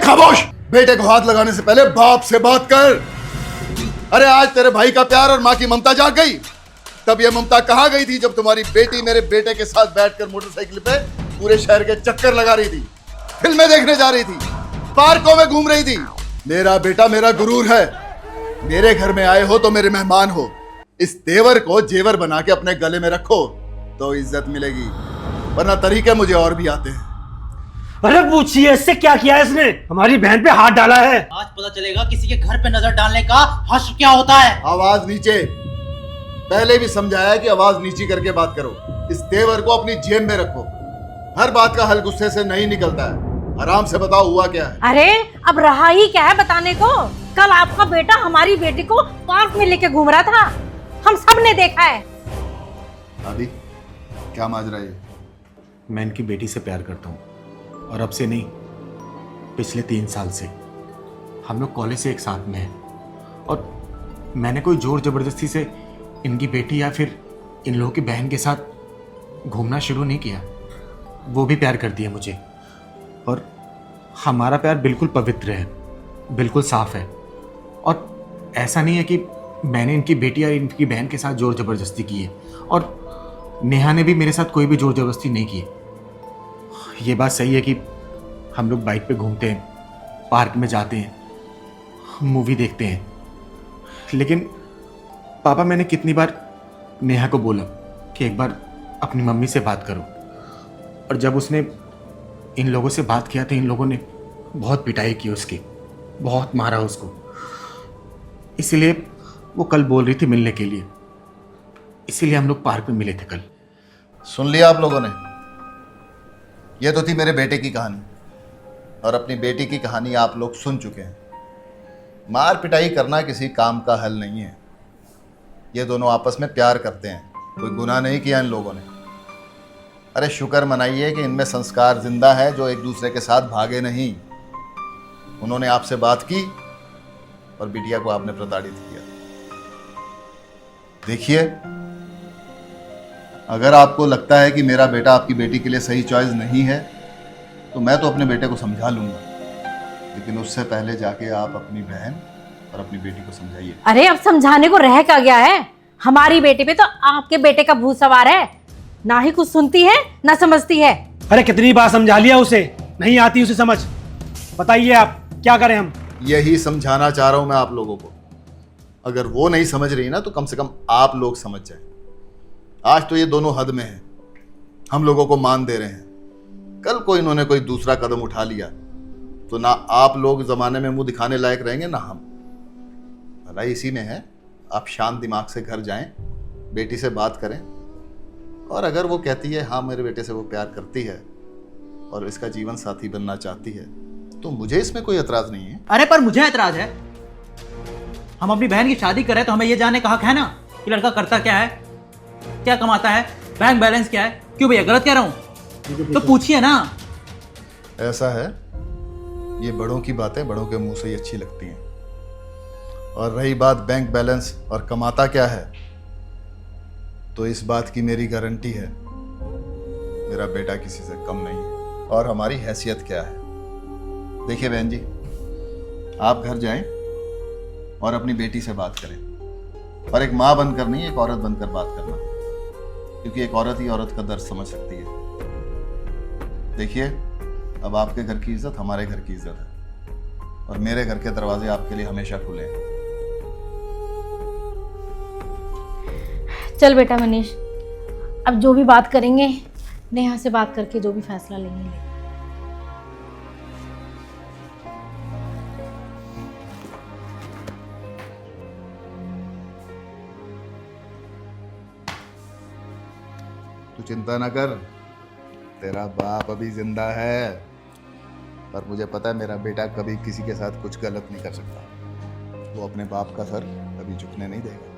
खामोश। बेटे को हाथ लगाने से पहले बाप से बात कर। अरे आज तेरे भाई का प्यार और माँ की ममता जाग गई। तब ये ममता कहाँ गई थी जब तुम्हारी बेटी मेरे बेटे के साथ बैठकर मोटरसाइकिल पे पूरे शहर के चक्कर लगा रही थी, फिल्में देखने जा रही थी, पार्कों में घूम रही थी। मेरा बेटा मेरा गुरूर है। मेरे घर में आए हो तो मेरे मेहमान हो। इस तेवर को जेवर बना के अपने गले में रखो तो इज्जत मिलेगी, वरना तरीके मुझे और भी आते हैं। अरे पूछिए इससे क्या किया है इसने? हमारी बहन पे हाथ डाला है। आज पता चलेगा किसी के घर पे नजर डालने का हश्र क्या होता है। आवाज नीचे। पहले भी समझाया कि आवाज नीची करके बात करो। इस तेवर को अपनी जेब में रखो। हर बात का हल गुस्से से नहीं निकलता है। आराम से बताओ हुआ क्या है। अरे अब रहा ही क्या है बताने को। कल आपका बेटा हमारी बेटी को पार्क में लेके घूम रहा था, हम सब ने देखा है। आदि क्या माजरा है? मैं इनकी बेटी से प्यार करता हूँ, और अब से नहीं, पिछले 3 साल से। हम लोग कॉलेज से एक साथ में हैं, और मैंने कोई जोर जबरदस्ती से इनकी बेटी या फिर इन लोगों की बहन के साथ घूमना शुरू नहीं किया। वो भी प्यार करती है मुझे, और हमारा प्यार बिल्कुल पवित्र है, बिल्कुल साफ है। और ऐसा नहीं है कि मैंने इनकी बेटी या इनकी बहन के साथ जोर जबरदस्ती की है, और नेहा ने भी मेरे साथ कोई भी जोर जबरदस्ती नहीं की है। ये बात सही है कि हम लोग बाइक पे घूमते हैं, पार्क में जाते हैं, मूवी देखते हैं, लेकिन पापा मैंने कितनी बार नेहा को बोला कि एक बार अपनी मम्मी से बात करो, और जब उसने इन लोगों से बात किया तो इन लोगों ने बहुत पिटाई की उसकी, बहुत मारा उसको। इसीलिए वो कल बोल रही थी मिलने के लिए, इसीलिए हम लोग पार्क में मिले थे कल। सुन लिया आप लोगों ने? यह तो थी मेरे बेटे की कहानी, और अपनी बेटी की कहानी आप लोग सुन चुके हैं। मार पिटाई करना किसी काम का हल नहीं है। ये दोनों आपस में प्यार करते हैं, कोई गुनाह नहीं किया इन लोगों ने। अरे शुक्र मनाइए कि इनमें संस्कार जिंदा है, जो एक दूसरे के साथ भागे नहीं। उन्होंने आपसे बात की और बिटिया को आपने प्रताड़ित किया। देखिए, अगर आपको लगता है कि मेरा बेटा आपकी बेटी के लिए सही चॉइस नहीं है, तो मैं तो अपने बेटे को समझा लूंगा, लेकिन उससे पहले जाके आप अपनी बहन और अपनी बेटी को समझाइए। अरे अब समझाने को रह क्या गया है? हमारी बेटी पे तो आपके बेटे का भूत सवार है। ना ही कुछ सुनती है ना समझती है। अरे कितनी बार समझा लिया उसे, नहीं आती उसे समझ। बताइए आप क्या करें हम? यही समझाना चाह रहा हूं मैं आप लोगों को। अगर वो नहीं समझ रही ना, तो कम से कम आप लोग समझ जाएं। आज तो ये दोनों हद में हैं, हम लोगों को मान दे रहे हैं। कल को इन्होंने कोई दूसरा कदम उठा लिया तो ना आप लोग जमाने में मुंह दिखाने लायक रहेंगे ना हम। भलाई इसी में है। आप शांत दिमाग से घर जाएं, बेटी से बात करें, और अगर वो कहती है हाँ मेरे बेटे से वो प्यार करती है और इसका जीवन साथी बनना चाहती है, तो मुझे इसमें कोई एतराज नहीं है। अरे पर मुझे एतराज है। हम अपनी बहन की शादी करें तो हमें ये जानने का हक है ना कि लड़का करता क्या है, क्या कमाता है, बैंक बैलेंस क्या है। क्यों भैया, गलत कह रहा हूं? तो पूछिए ना। ऐसा है, ये बड़ों की बातें बड़ों के मुंह से ही अच्छी लगती हैं। और रही बात बैंक बैलेंस और कमाता क्या है, तो इस बात की मेरी गारंटी है, मेरा बेटा किसी से कम नहीं है। और हमारी हैसियत क्या है? देखिए बहन जी, आप घर जाएं और अपनी बेटी से बात करें, और एक माँ बनकर नहीं, एक औरत बनकर बात करना, क्योंकि एक औरत ही औरत का दर्द समझ सकती है। देखिए, अब आपके घर की इज्जत हमारे घर की इज्जत है, और मेरे घर के दरवाजे आपके लिए हमेशा खुले हैं। चल बेटा मनीष, अब जो भी बात करेंगे नेहा से बात करके जो भी फैसला लेंगे। तू चिंता ना कर, तेरा बाप अभी जिंदा है, पर मुझे पता है मेरा बेटा कभी किसी के साथ कुछ गलत नहीं कर सकता। वो अपने बाप का सर कभी झुकने नहीं देगा।